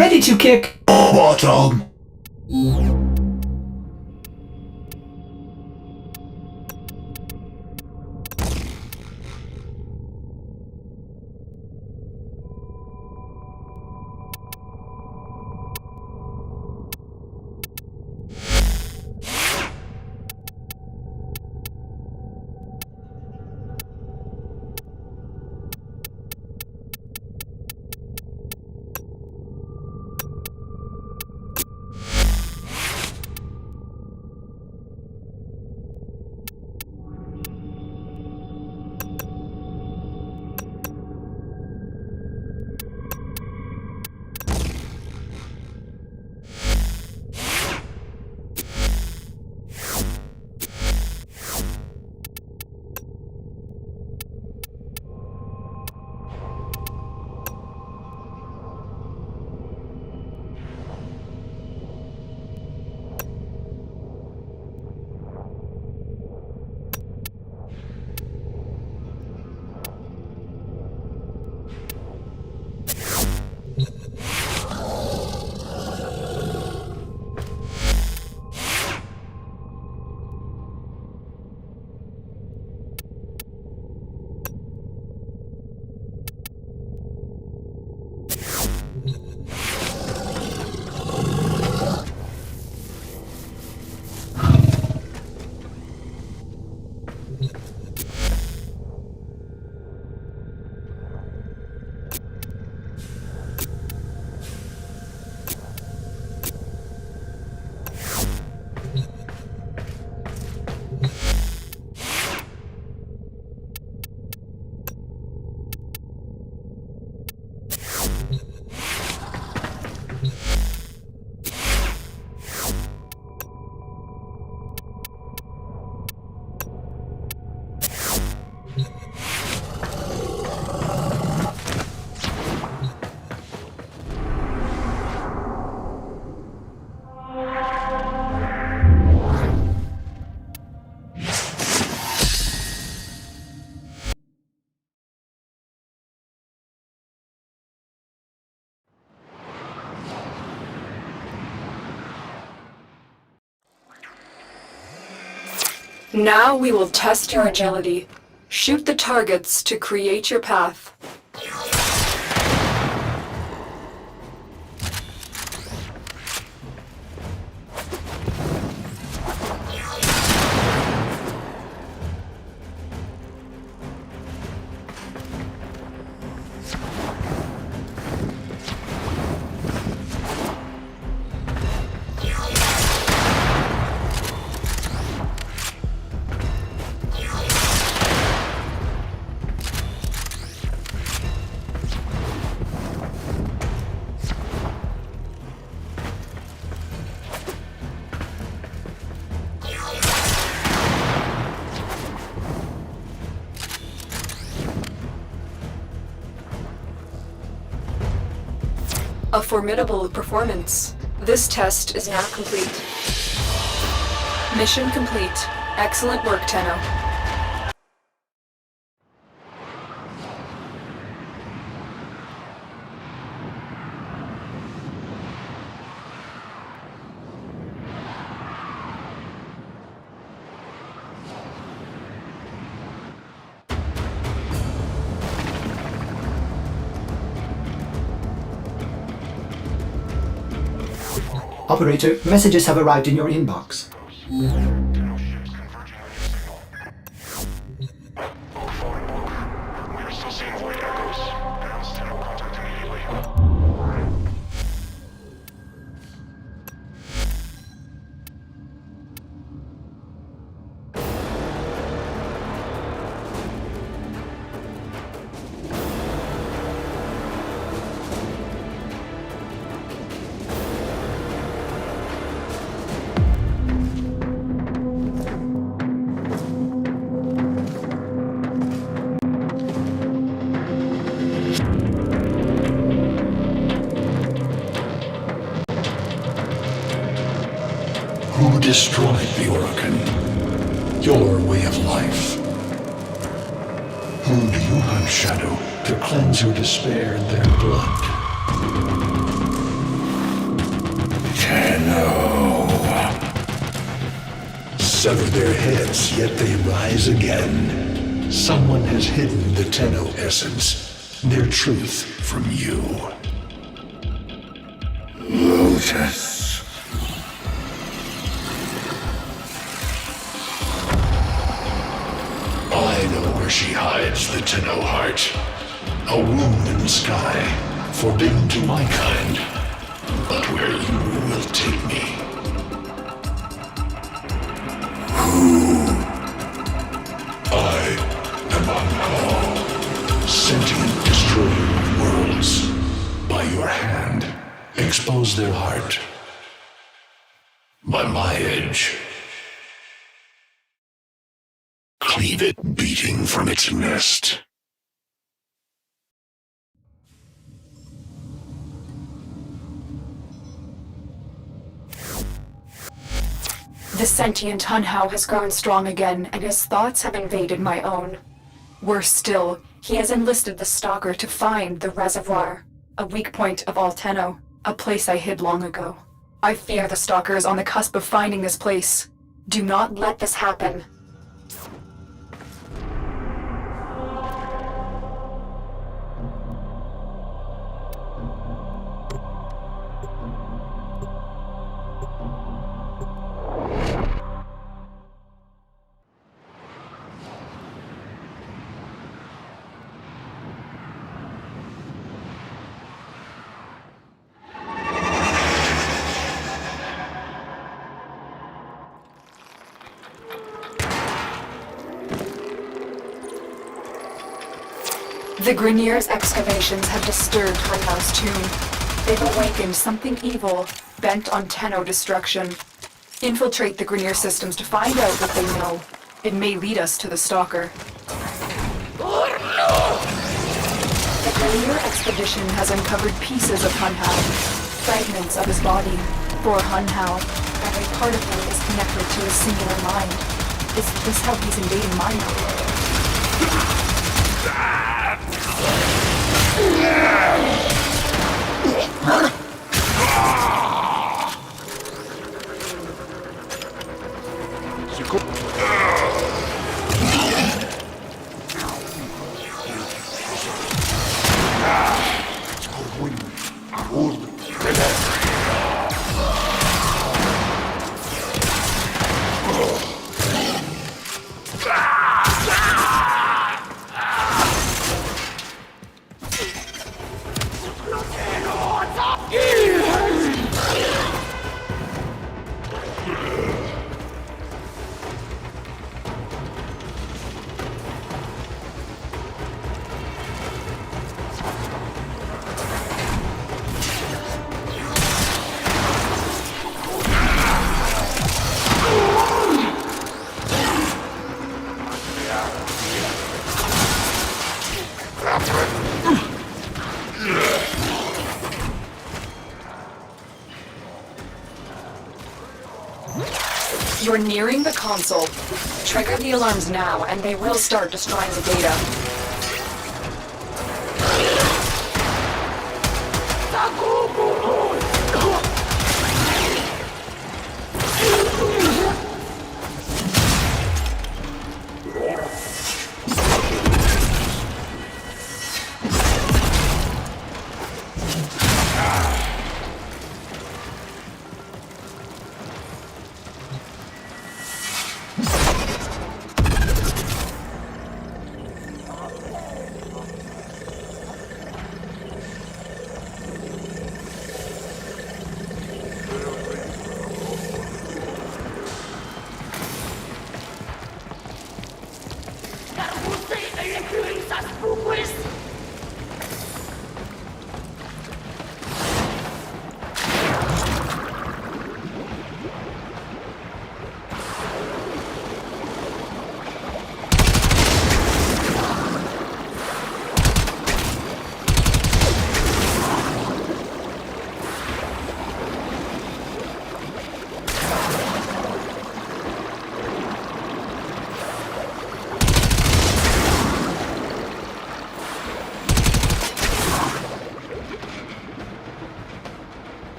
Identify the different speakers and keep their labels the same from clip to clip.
Speaker 1: Ready to kick bottom.
Speaker 2: Now we will test your agility. Shoot the targets to create your path. A formidable performance. This test is now complete. Mission complete. Excellent work, Tenno.
Speaker 1: Operator, messages have arrived in your inbox.
Speaker 3: We're still seeing void echoes. Announce Tenno contact immediately.
Speaker 4: Who destroyed the Orokin? Your way of life. Whom do you hunt, Shadow, to cleanse your despair in their blood? Tenno. Sever their heads, yet they rise again. Someone has hidden the Tenno essence, their truth from you. Lotus. I know where she hides the Tenno heart. A wound in the sky, forbidden to my kind. But where you will take me. Who? I am on call. Sentient destroyer of worlds. By your hand, expose their heart. By my edge. Cleave it beating from its nest.
Speaker 2: The sentient Hunhow has grown strong again, and his thoughts have invaded my own. Worse still, he has enlisted the Stalker to find the reservoir, a weak point of all Tenno, a place I hid long ago. I fear the Stalker is on the cusp of finding this place. Do not let this happen. The Grineer's excavations have disturbed Hunhow's tomb. They've awakened something evil, bent on Tenno destruction. Infiltrate the Grineer systems to find out what they know. It may lead us to the Stalker. The Grineer expedition has uncovered pieces of Hunhow, fragments of his body. For Hunhow, every part of him is connected to a singular mind. Is this how he's invading my mind?
Speaker 3: Yeah!
Speaker 2: You're nearing the console. Trigger the alarms now, and they will start destroying the data.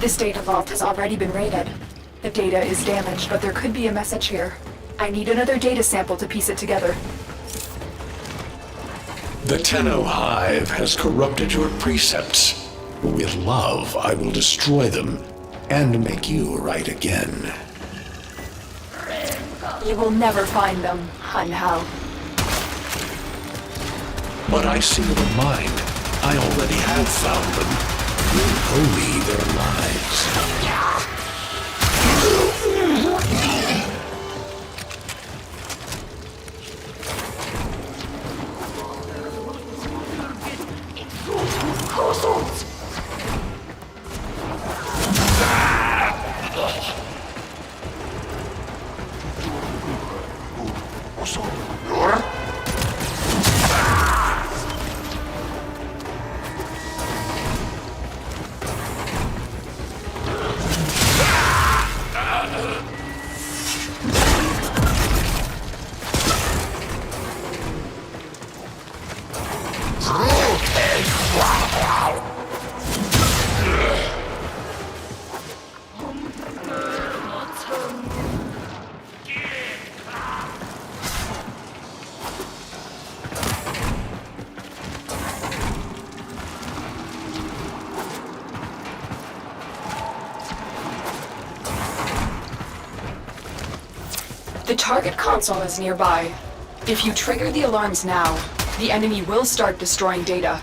Speaker 2: This data vault has already been raided. The data is damaged, but there could be a message here. I need another data sample to piece it together.
Speaker 4: The Tenno hive has corrupted your precepts. With love, I will destroy them and make you right again.
Speaker 2: You will never find them, Hun Hao.
Speaker 4: But I see the mind. I already have found them. You owe me their lives.
Speaker 2: The target console is nearby. If you trigger the alarms now, the enemy will start destroying data.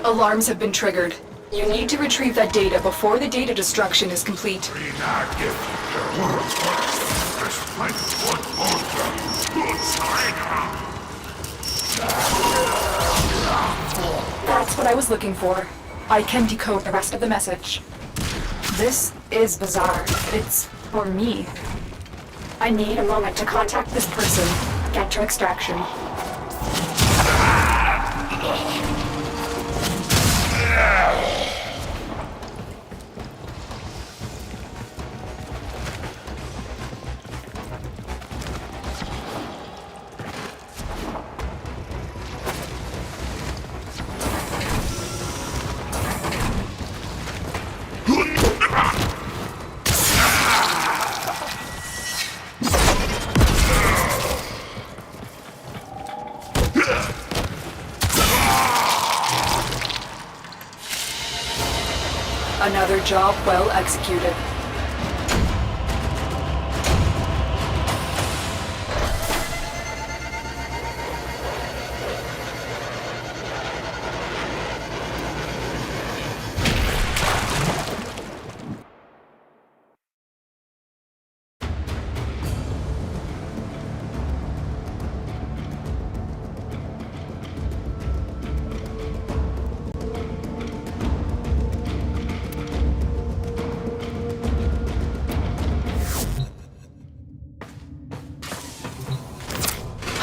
Speaker 2: Alarms have been triggered. You need to retrieve that data before the data destruction is complete. That's what I was looking for. I can decode the rest of the message. This is bizarre. It's for me. I need a moment to contact this person. Get to extraction. Another job well executed.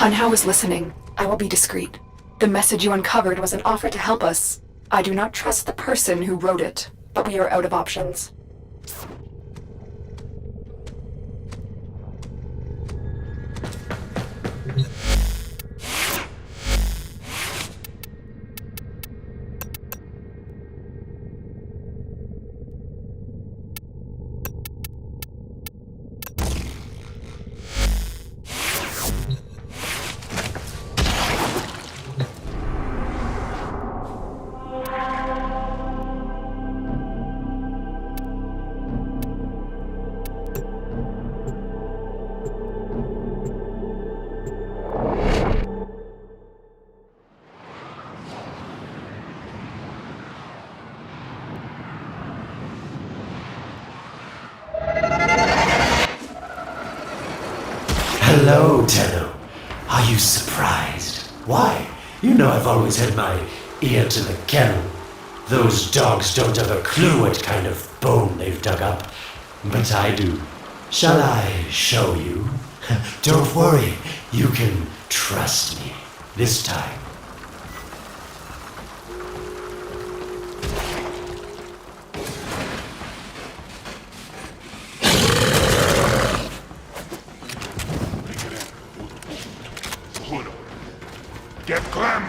Speaker 2: Hunhow is listening. I will be discreet. The message you uncovered was an offer to help us. I do not trust the person who wrote it, but we are out of options.
Speaker 5: Hello, Tenno. Are you surprised? Why? You know I've always had my ear to the kennel. Those dogs don't have a clue what kind of bone they've dug up. But I do. Shall I show you? Don't worry. You can trust me. This time.
Speaker 3: Get Clem!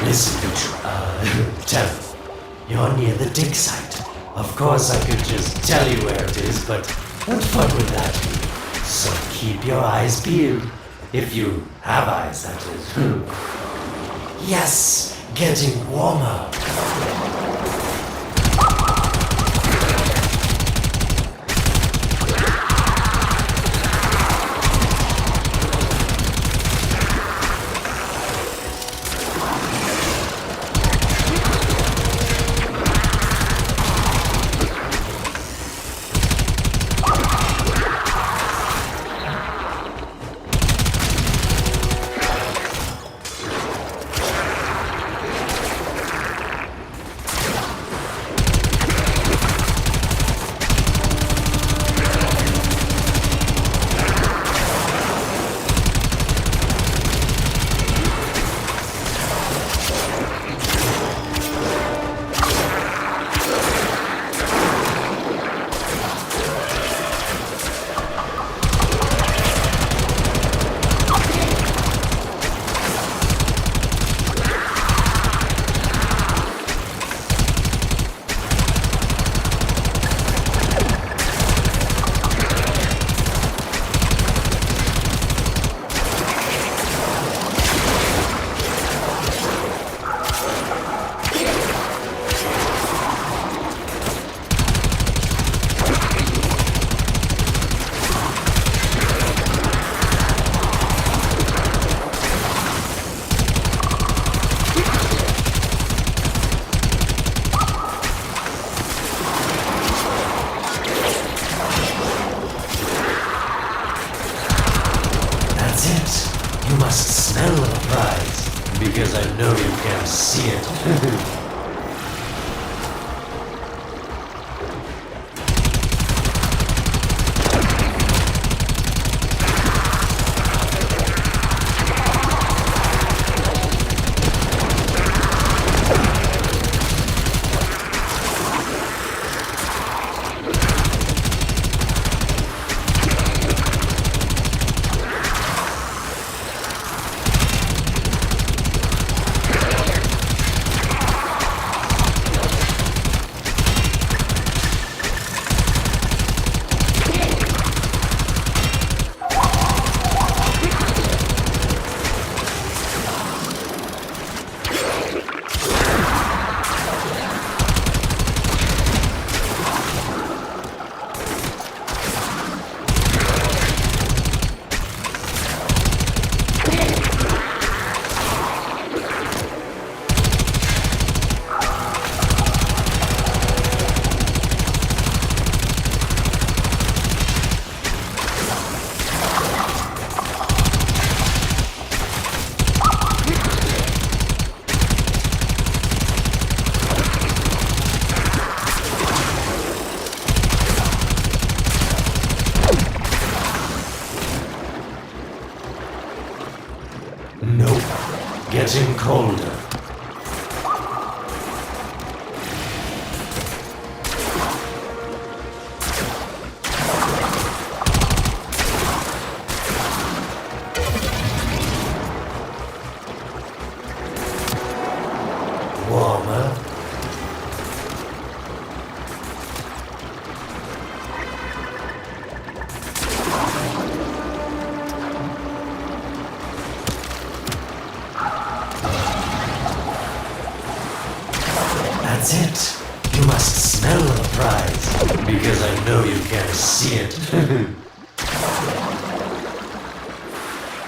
Speaker 5: Listen, Tenno, you're near the dig site. Of course I could just tell you where it is, but what fun would that be? So keep your eyes peeled. If you have eyes, that is. Yes, getting warmer. You must smell the prize, because I know you can see it. Nope. Getting colder. Warmer. That's it. You must smell the prize, because I know you can see it.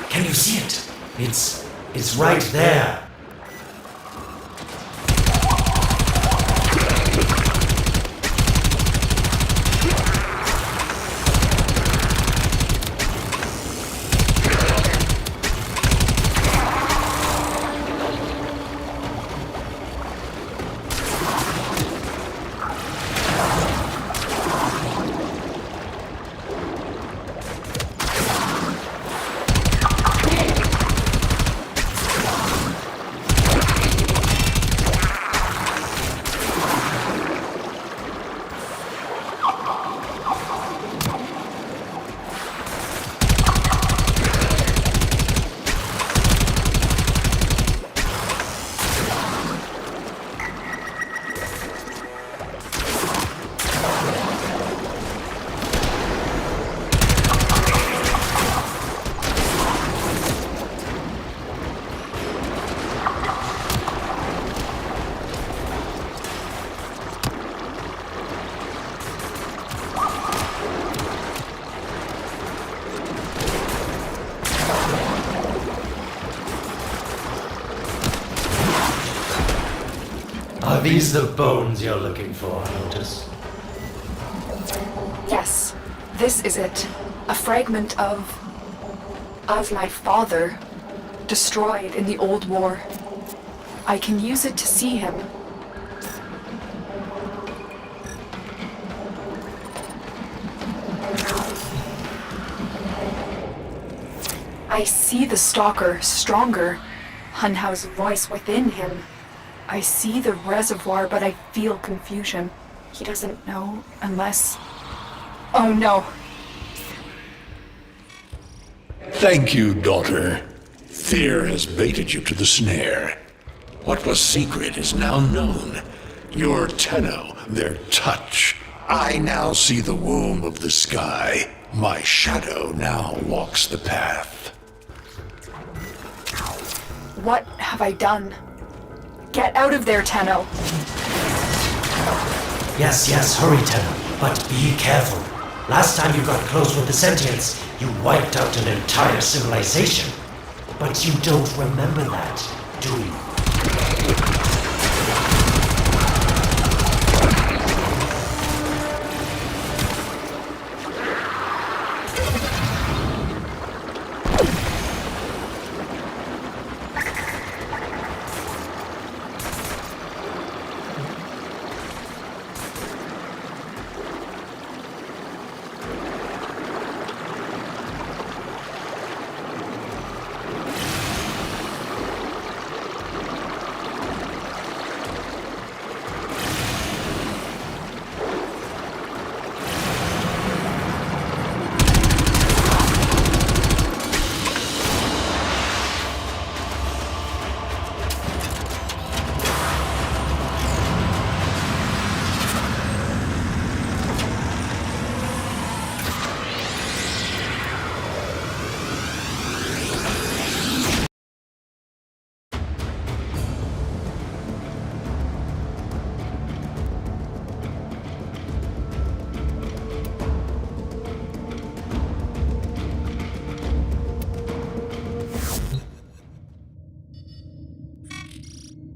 Speaker 5: Can you see it? It's right there. Are these the bones you're looking for, Lotus?
Speaker 2: Yes, this is it. A fragment of my father, destroyed in the old war. I can use it to see him. I see the Stalker stronger, Hunhow's voice within him. I see the reservoir, but I feel confusion. He doesn't know unless... Oh no.
Speaker 4: Thank you, daughter. Fear has baited you to the snare. What was secret is now known. Your Tenno, their touch. I now see the womb of the sky. My shadow now walks the path.
Speaker 2: What have I done? Get out of there, Tenno.
Speaker 5: Yes, hurry, Tenno, but be careful. Last time you got close with the sentients, you wiped out an entire civilization. But you don't remember that, do you?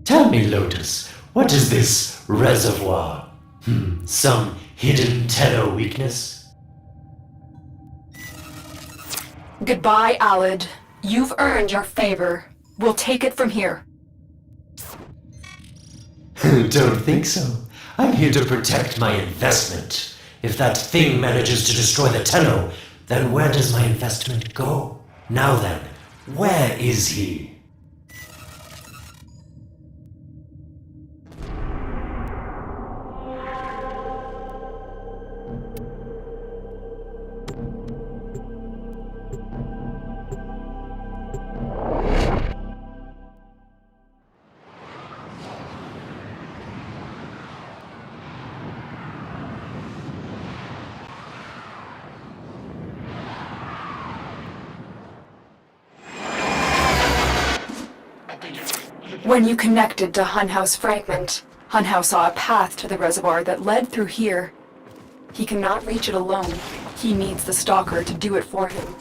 Speaker 5: Tell me, Lotus, what is this reservoir? Some hidden Tenno weakness?
Speaker 2: Goodbye, Alid. You've earned your favor. We'll take it from here.
Speaker 5: Don't think so. I'm here to protect my investment. If that thing manages to destroy the Tenno, then where does my investment go? Now then, where is he?
Speaker 2: When you connected to Hunhow's fragment, Hunhow saw a path to the reservoir that led through here. He cannot reach it alone. He needs the Stalker to do it for him.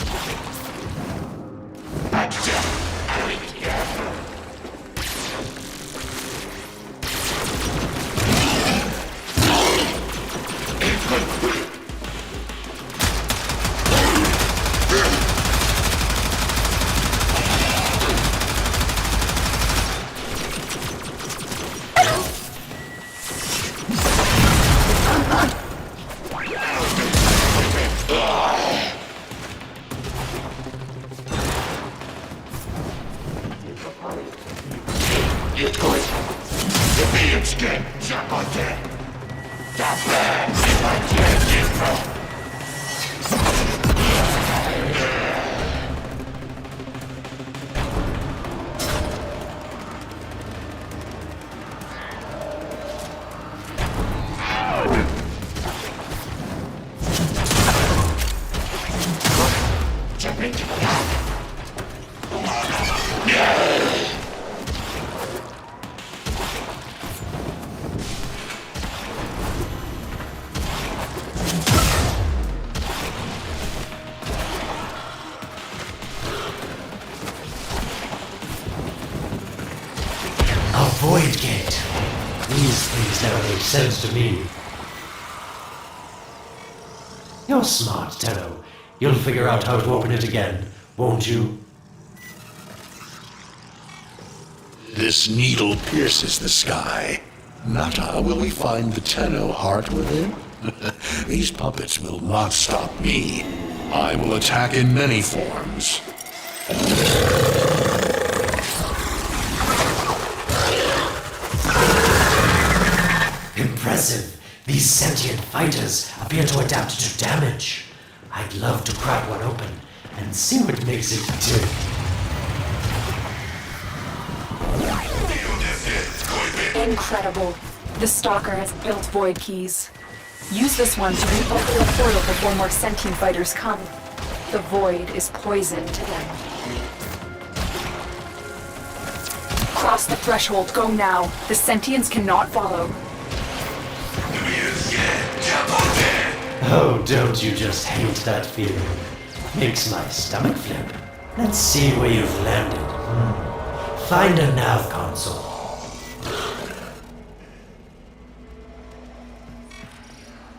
Speaker 5: A void gate. These things never make sense to me. You're smart, Tenno. You'll figure out how to open it again, won't you?
Speaker 4: This needle pierces the sky. Nata, will we find the Tenno heart within? These puppets will not stop me. I will attack in many forms.
Speaker 5: Impressive. These sentient fighters appear to adapt to damage. I'd love to crack one open and see what makes it tick.
Speaker 2: Incredible. The Stalker has built void keys. Use this one to reopen the portal before more sentient fighters come. The void is poison to them. Cross the threshold. Go now. The sentients cannot follow.
Speaker 5: Oh, don't you just hate that feeling? Makes my stomach flip. Let's see where you've landed. Find a nav console.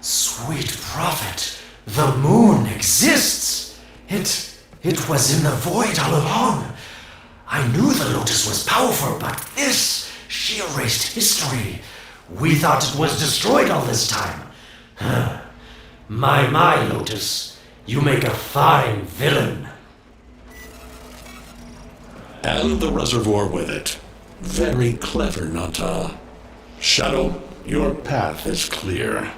Speaker 5: Sweet prophet, the moon exists! It was in the void all along. I knew the Lotus was powerful, but this, she erased history. We thought it was destroyed all this time. My, Lotus, you make a fine villain.
Speaker 4: And the reservoir with it. Very clever, Nata. Shadow, your path is clear.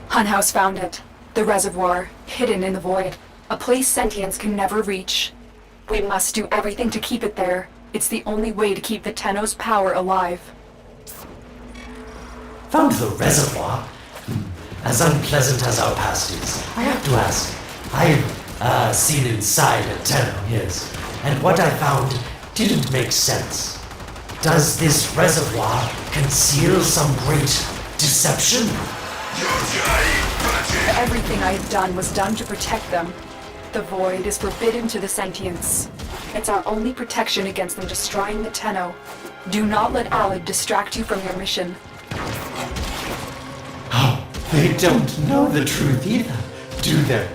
Speaker 2: Hunhouse found it. The reservoir, hidden in the void. A place sentients can never reach. We must do everything to keep it there. It's the only way to keep the Tenno's power alive.
Speaker 5: Found the reservoir? As unpleasant as our past is, I have to ask. I've seen inside a Tenno, yes. And what I found didn't make sense. Does this reservoir conceal some great deception?
Speaker 2: Everything I have done was done to protect them. The void is forbidden to the sentients. It's our only protection against them destroying the Tenno. Do not let Alad distract you from your mission.
Speaker 5: Oh, they don't know the truth either, do they?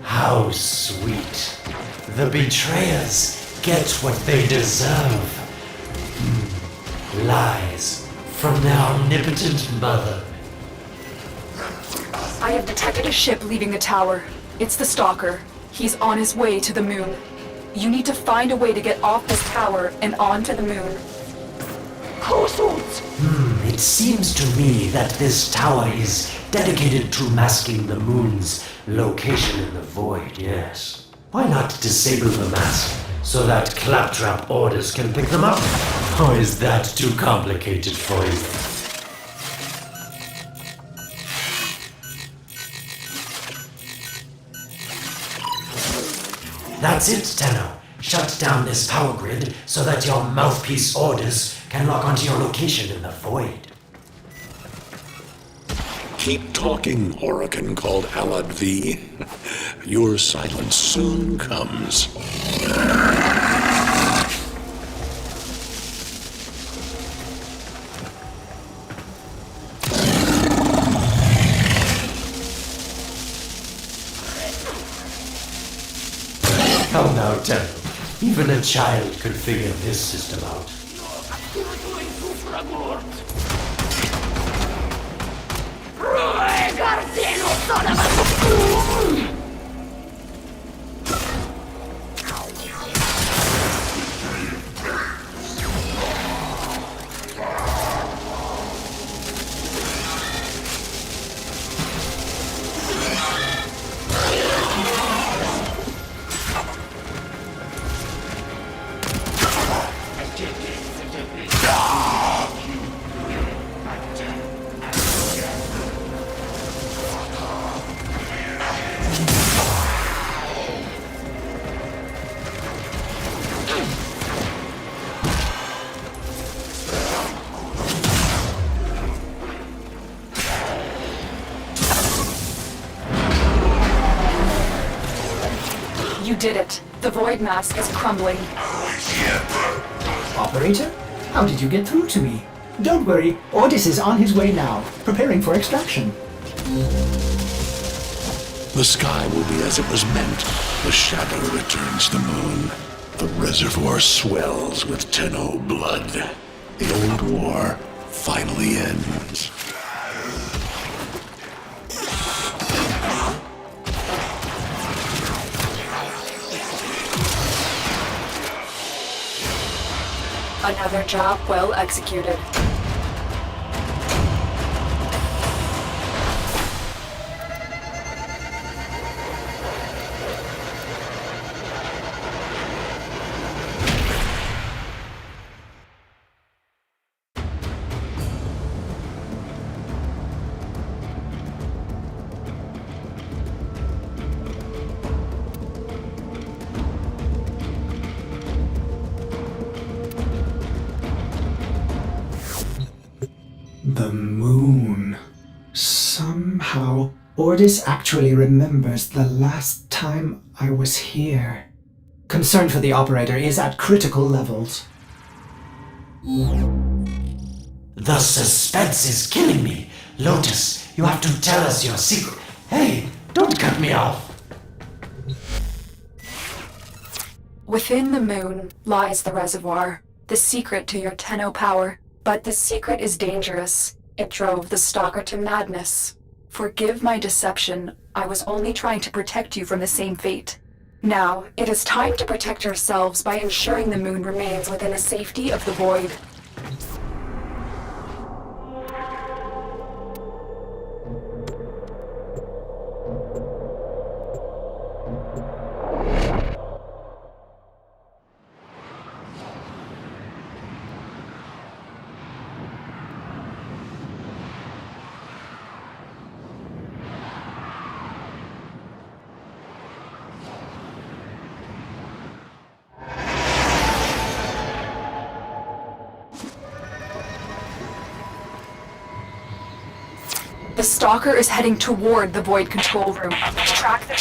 Speaker 5: How sweet. The betrayers get what they deserve. Lies from their omnipotent mother.
Speaker 2: I have detected a ship leaving the tower. It's the Stalker. He's on his way to the moon. You need to find a way to get off this tower and onto the moon.
Speaker 5: It seems to me that this tower is dedicated to masking the moon's location in the void, yes. Why not disable the mask so that claptrap orders can pick them up? Or is that too complicated for you? That's it, Tenno. Shut down this power grid so that your mouthpiece orders can lock onto your location in the void.
Speaker 4: Keep talking, Orokin called Alad V. Your silence soon comes.
Speaker 5: Come now, Tenno. Even a child could figure this system out.
Speaker 2: did it. The void mask is crumbling.
Speaker 1: Operator? How did you get through to me? Don't worry, Ordis is on his way now, preparing for extraction.
Speaker 4: The sky will be as it was meant. The shadow returns to the moon. The reservoir swells with Tenno blood. The old war finally ends.
Speaker 2: Another job well executed.
Speaker 1: The moon. Somehow, Ordis actually remembers the last time I was here. Concern for the operator is at critical levels.
Speaker 5: The suspense is killing me. Lotus, you have to tell us your secret. Hey, don't cut me off.
Speaker 2: Within the moon lies the reservoir, the secret to your Tenno power. But the secret is dangerous. It drove the Stalker to madness. Forgive my deception. I was only trying to protect you from the same fate. Now, it is time to protect yourselves by ensuring the moon remains within the safety of the void. The Stalker is heading toward the Void control room. Track the...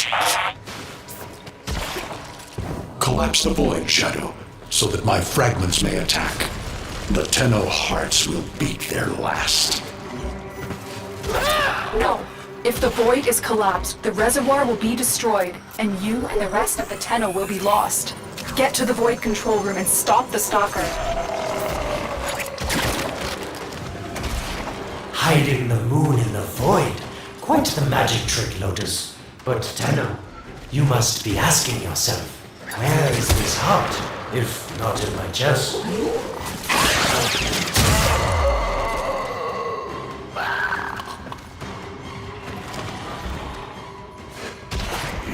Speaker 4: Collapse the void, Shadow, so that my fragments may attack. The Tenno hearts will beat their last.
Speaker 2: No. If the Void is collapsed, the reservoir will be destroyed, and you and the rest of the Tenno will be lost. Get to the Void control room and stop the Stalker.
Speaker 5: Hiding the moon in the void. Quite the magic trick, Lotus. But Tenno, you must be asking yourself, where is this heart, if not in my chest?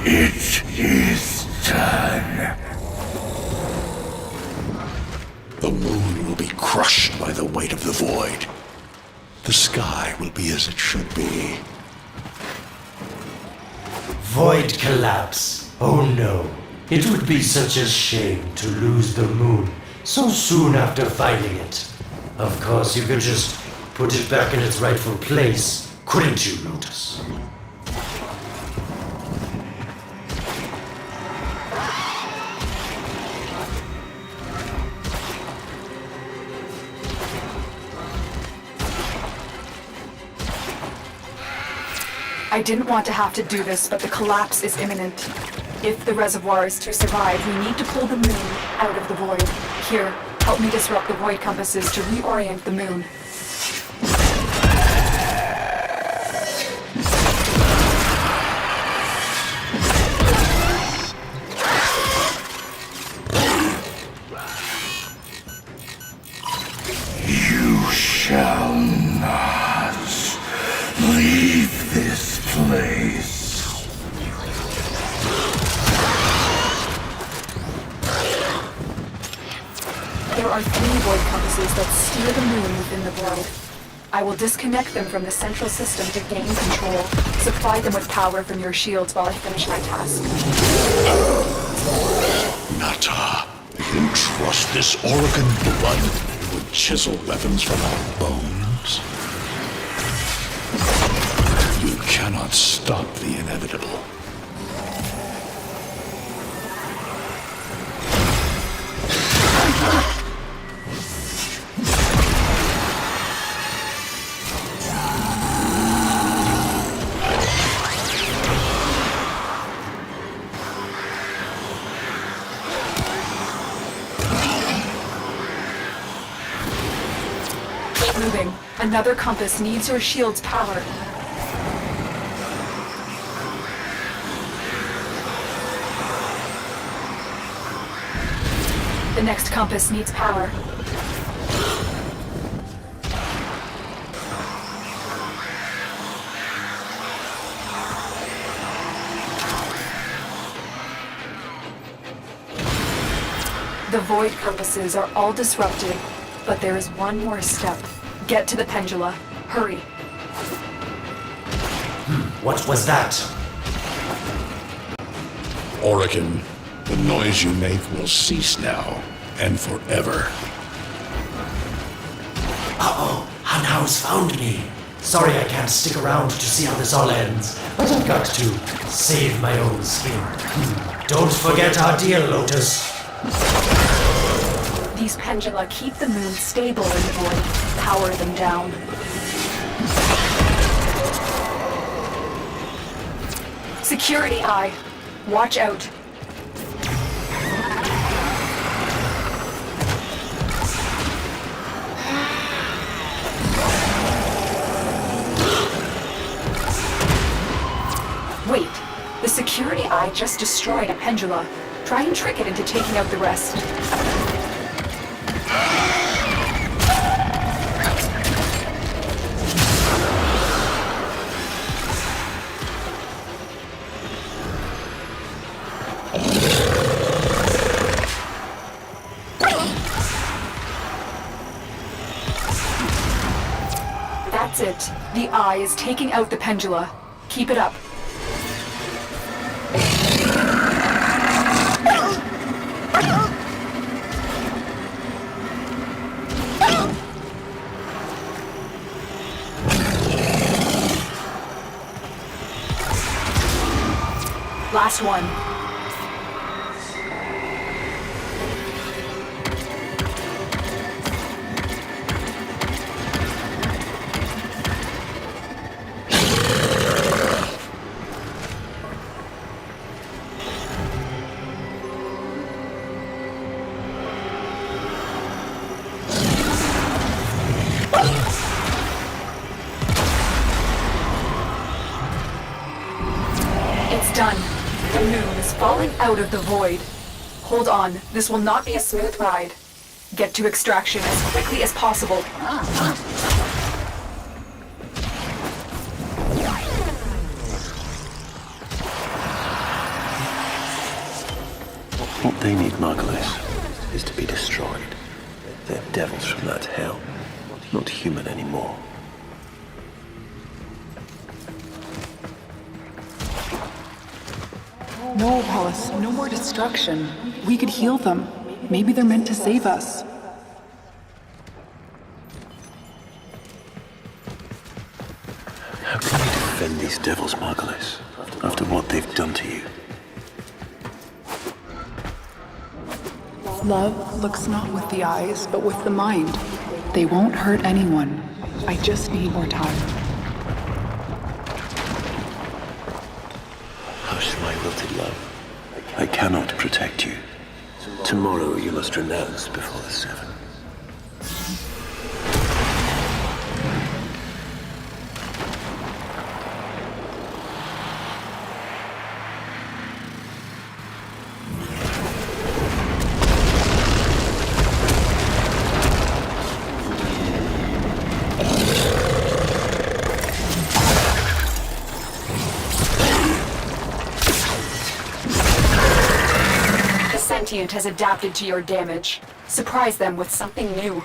Speaker 4: It is done. The moon will be crushed by the weight of the void. The sky will be as it should be.
Speaker 5: Void collapse. Oh no. It would be such a shame to lose the moon so soon after finding it. Of course, you could just put it back in its rightful place, couldn't you, Lotus?
Speaker 2: I didn't want to have to do this, but the collapse is imminent. If the reservoir is to survive, we need to pull the moon out of the void. Here, help me disrupt the void compasses to reorient the moon.
Speaker 4: You shall not leave this place.
Speaker 2: There are 3 void compasses that steer the moon within the void. I will disconnect them from the central system to gain control. Supply them with power from your shields while I finish my task.
Speaker 4: Nata, you trust this Oregon blood would chisel weapons from our bones? You cannot stop the inevitable.
Speaker 2: Another compass needs your shield's power. The next compass needs power. The void compasses are all disrupted, but there is one more step. Get to the pendula. Hurry.
Speaker 5: What was that?
Speaker 4: Orican, the noise you make will cease now and forever.
Speaker 5: Uh-oh, Hanau's found me. Sorry I can't stick around to see how this all ends, but I've got to save my own skin. Don't forget our deal, Lotus.
Speaker 2: These pendula keep the moon stable in the void. Power them down. Security eye. Watch out. Wait. The security eye just destroyed a pendula. Try and trick it into taking out the rest. That's it. The eye is taking out the pendula. Keep it up. Last one. It's done. The moon is falling out of the void. Hold on, this will not be a smooth ride. Get to extraction as quickly as possible.
Speaker 6: What they need, Margulis, is to be destroyed. They're devils from that hell, not human anymore.
Speaker 7: No, Wallace, no more destruction. We could heal them. Maybe they're meant to save us.
Speaker 6: How can you defend these devils, Margulis, after what they've done to you?
Speaker 7: Love looks not with the eyes, but with the mind. They won't hurt anyone. I just need more time.
Speaker 6: Hush, my wilted love. I cannot protect you. Tomorrow you must renounce before the seven.
Speaker 2: Sentient has adapted to your damage. Surprise them with something new.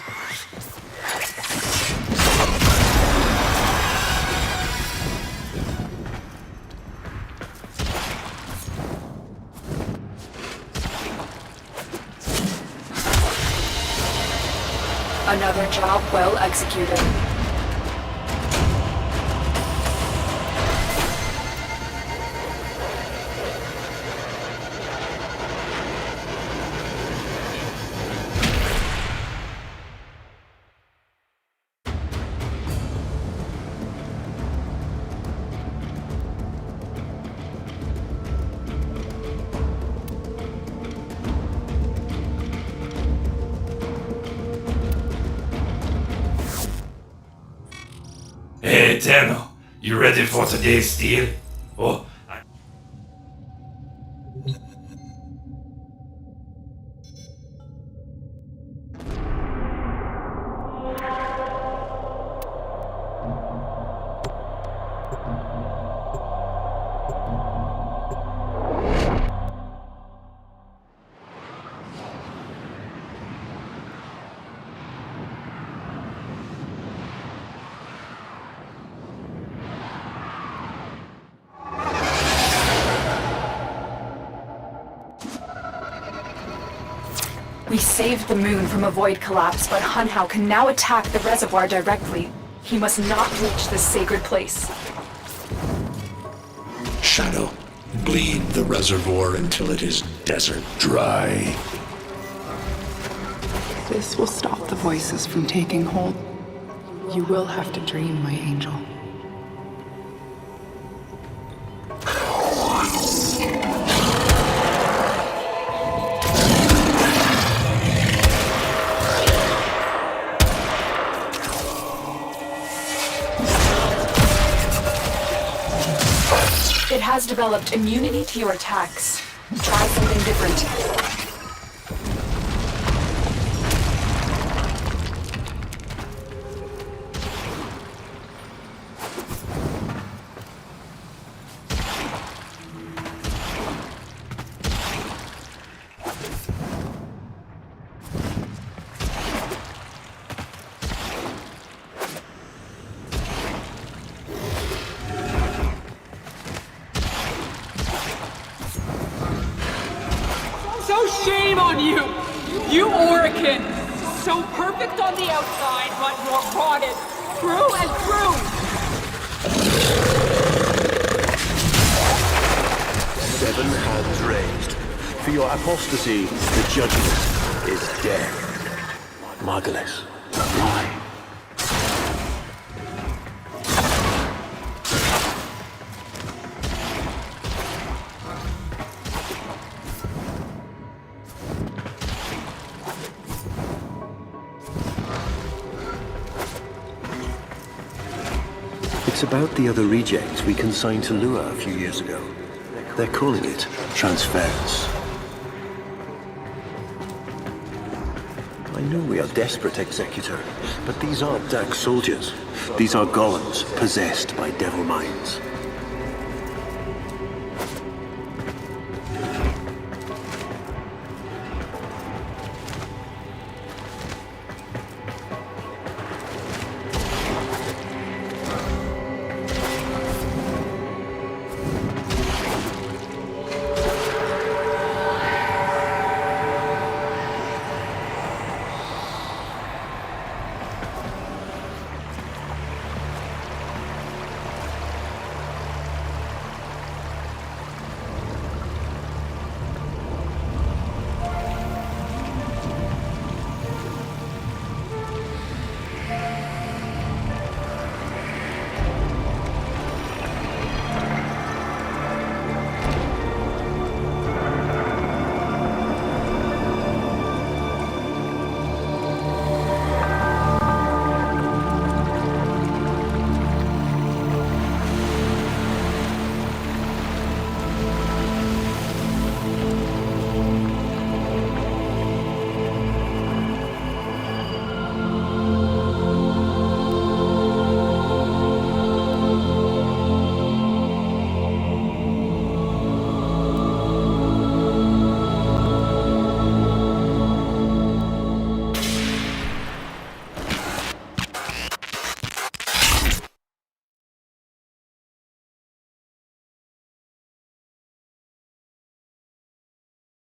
Speaker 2: Another job well executed.
Speaker 5: Hey, Tenno, you ready for today's steal? Oh,
Speaker 2: We saved the moon from a void collapse, but Hunhao can now attack the reservoir directly. He must not reach this sacred place.
Speaker 4: Shadow, bleed the reservoir until it is desert dry.
Speaker 7: This will stop the voices from taking hold. You will have to dream, my angel.
Speaker 2: It has developed immunity to your attacks. Try something different.
Speaker 8: So shame on you! You Orican! So perfect on the outside, but you're rotted through and through!
Speaker 6: Seven hands raised. For your apostasy, the judgment is death. Margulis, why? It's about the other rejects we consigned to Lua a few years ago. They're calling it transference. I know we are desperate, Executor, but these aren't dark soldiers. These are golems possessed by devil minds.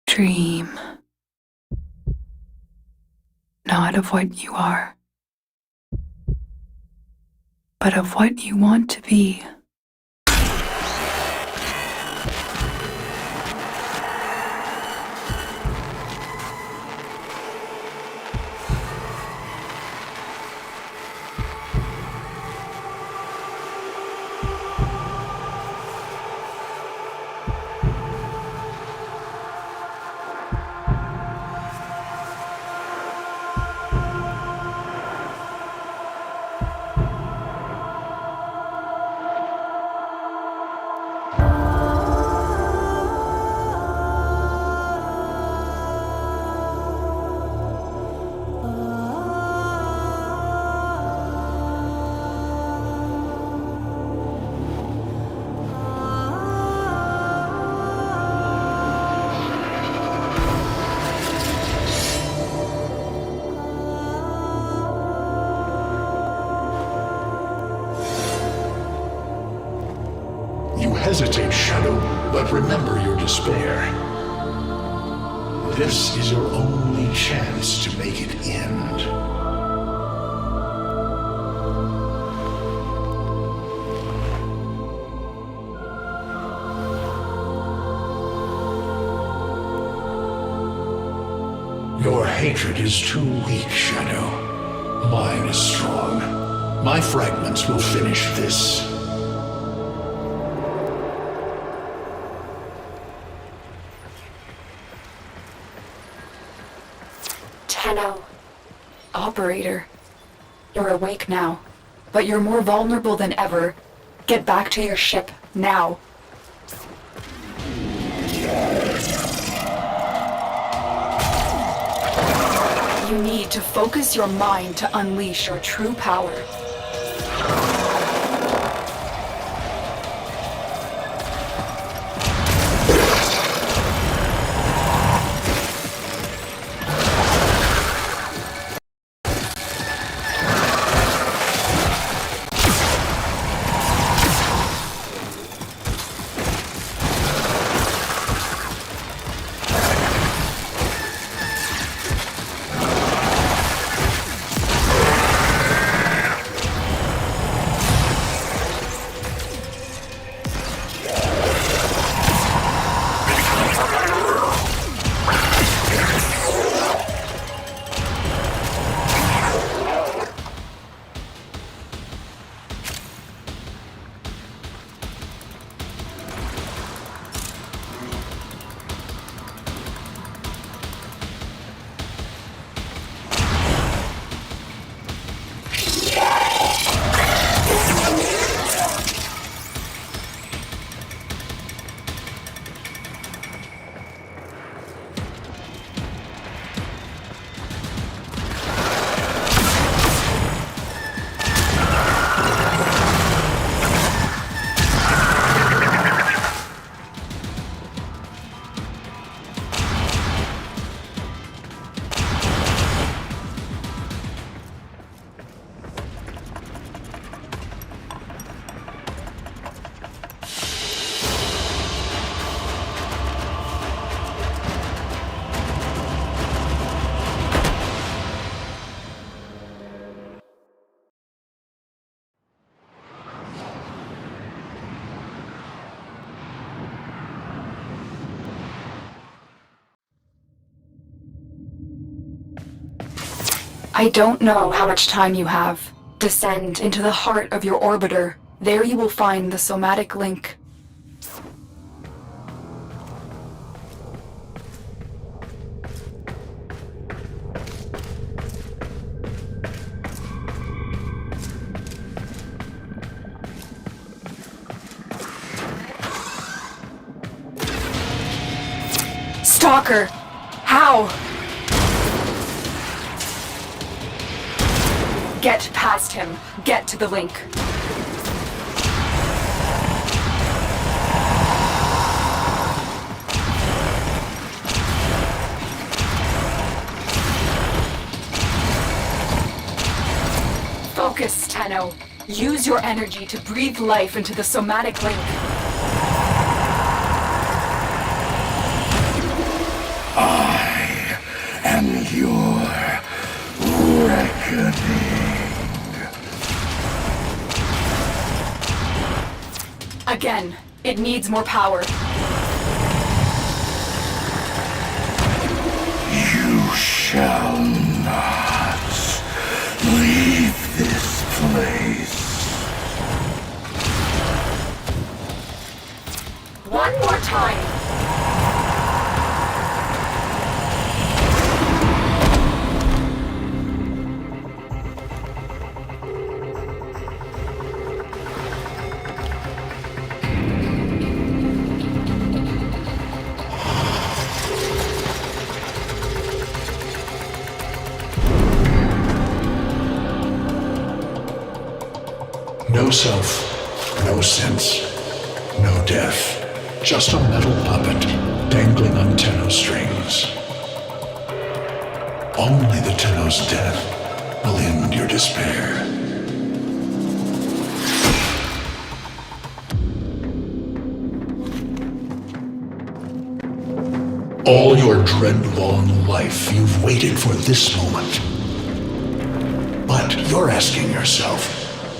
Speaker 2: Dream. Not of what you are, but of what you want to be.
Speaker 4: hesitate, Shadow, but remember your despair. This is your only chance to make it end. Your hatred is too weak, Shadow. Mine is strong. My fragments will finish this.
Speaker 2: Tenno. Operator. You're awake now, but you're more vulnerable than ever. Get back to your ship, now. You need to focus your mind to unleash your true power. I don't know how much time you have. Descend into the heart of your orbiter. There you will find the somatic link. Stalker! How? Get past him. Get to the link. Focus, Tenno. Use your energy to breathe life into the somatic link.
Speaker 4: I am your reckoning.
Speaker 2: Again, it needs more power.
Speaker 4: You shall not leave this place.
Speaker 2: One more time.
Speaker 4: No self, no sense, no death. Just a metal puppet dangling on Tenno strings. Only the Tenno's death will end your despair. All your dread-long life, you've waited for this moment. But you're asking yourself,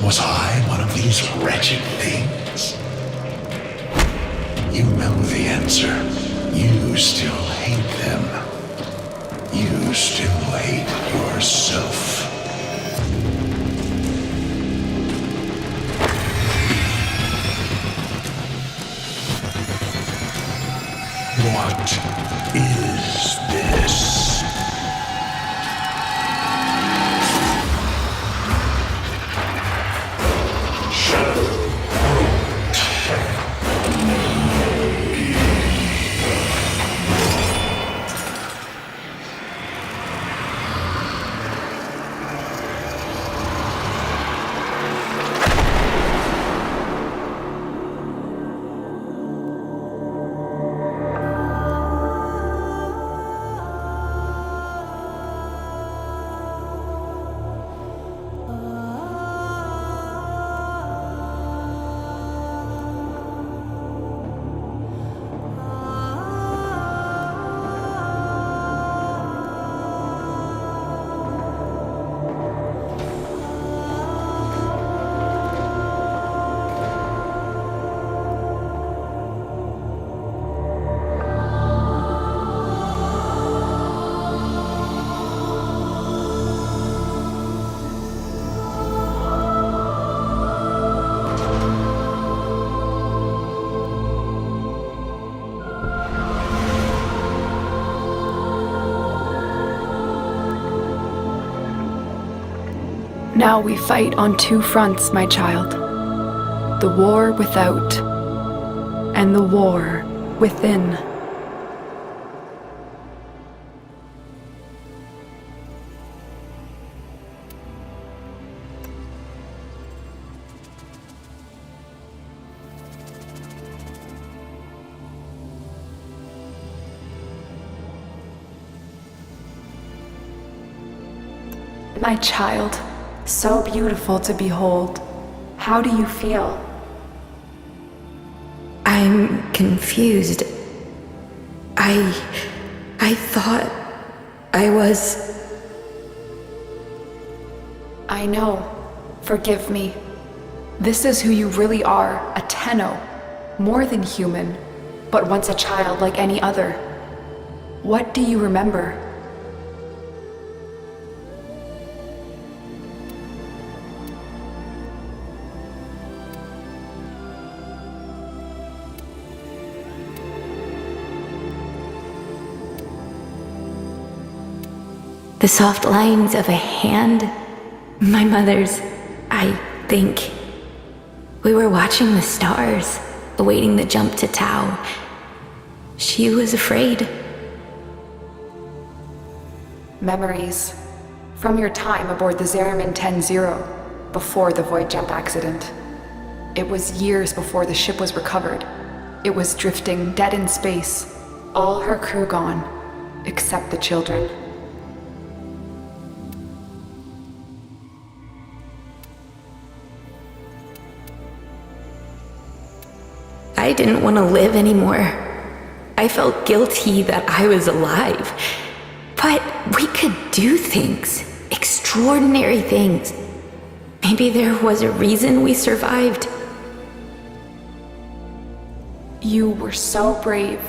Speaker 4: was I one of these wretched things? You know the answer. You still hate them. You still hate yourself. What is this?
Speaker 2: Now we fight on two fronts, my child. The war without, and the war within. My child, so beautiful to behold. How do you feel?
Speaker 9: I'm confused. I thought I was...
Speaker 2: I know. Forgive me. This is who you really are, a Tenno. More than human, but once a child like any other. What do you remember?
Speaker 9: The soft lines of a hand. My mother's, I think. We were watching the stars, awaiting the jump to Tau. She was afraid.
Speaker 2: Memories. From your time aboard the Zeramin 10-0, before the void jump accident. It was years before the ship was recovered. It was drifting dead in space. All her crew gone, except the children.
Speaker 9: I didn't want to live anymore. I felt guilty that I was alive. But we could do things. Extraordinary things. Maybe there was a reason we survived.
Speaker 2: You were so brave,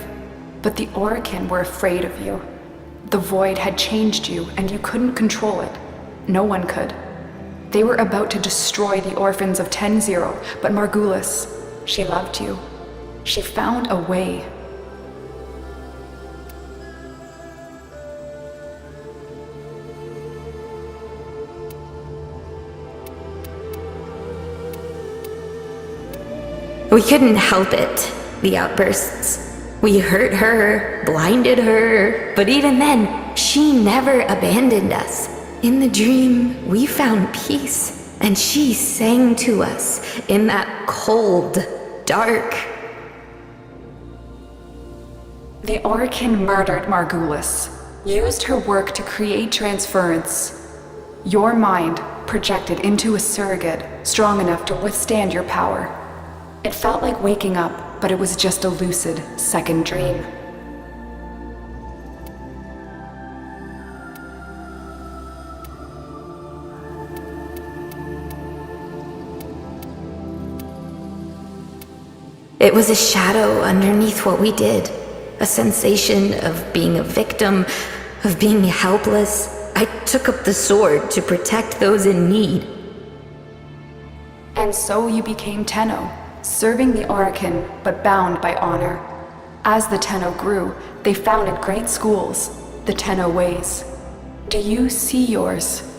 Speaker 2: but the Orokin were afraid of you. The void had changed you, and you couldn't control it. No one could. They were about to destroy the orphans of 10-0, but Margulis, she loved you. She found a way.
Speaker 9: We couldn't help it, the outbursts. We hurt her, blinded her, but even then, she never abandoned us. In the dream, we found peace, and she sang to us in that cold, dark...
Speaker 2: The Orokin murdered Margulis, used her work to create transference. Your mind projected into a surrogate strong enough to withstand your power. It felt like waking up, but it was just a lucid second dream.
Speaker 9: It was a shadow underneath what we did. A sensation of being a victim, of being helpless. I took up the sword to protect those in need.
Speaker 2: And so you became Tenno, serving the Orokin, but bound by honor. As the Tenno grew, they founded great schools, the Tenno ways. Do you see yours?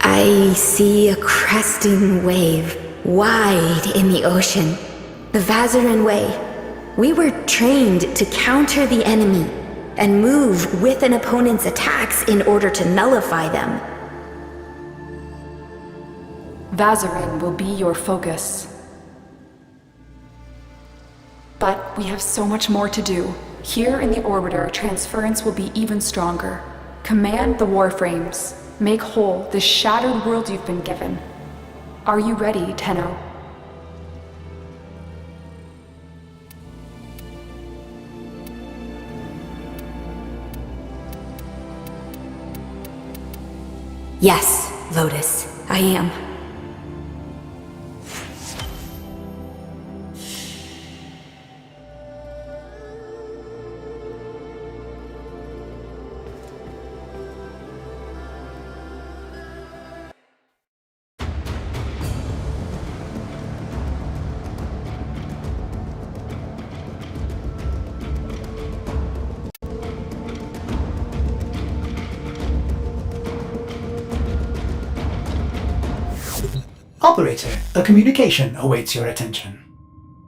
Speaker 9: I see a cresting wave, wide in the ocean. The Vazarin way. We were trained to counter the enemy and move with an opponent's attacks in order to nullify them.
Speaker 2: Vazarin will be your focus. But we have so much more to do. Here in the Orbiter, transference will be even stronger. Command the Warframes. Make whole the shattered world you've been given. Are you ready, Tenno?
Speaker 9: Yes, Lotus, I am.
Speaker 1: Operator, a communication awaits your attention.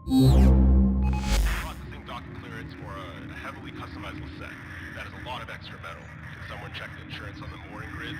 Speaker 3: Processing docket clearance for a heavily customizable set. That is a lot of extra metal. Can someone check the insurance on the mooring grids?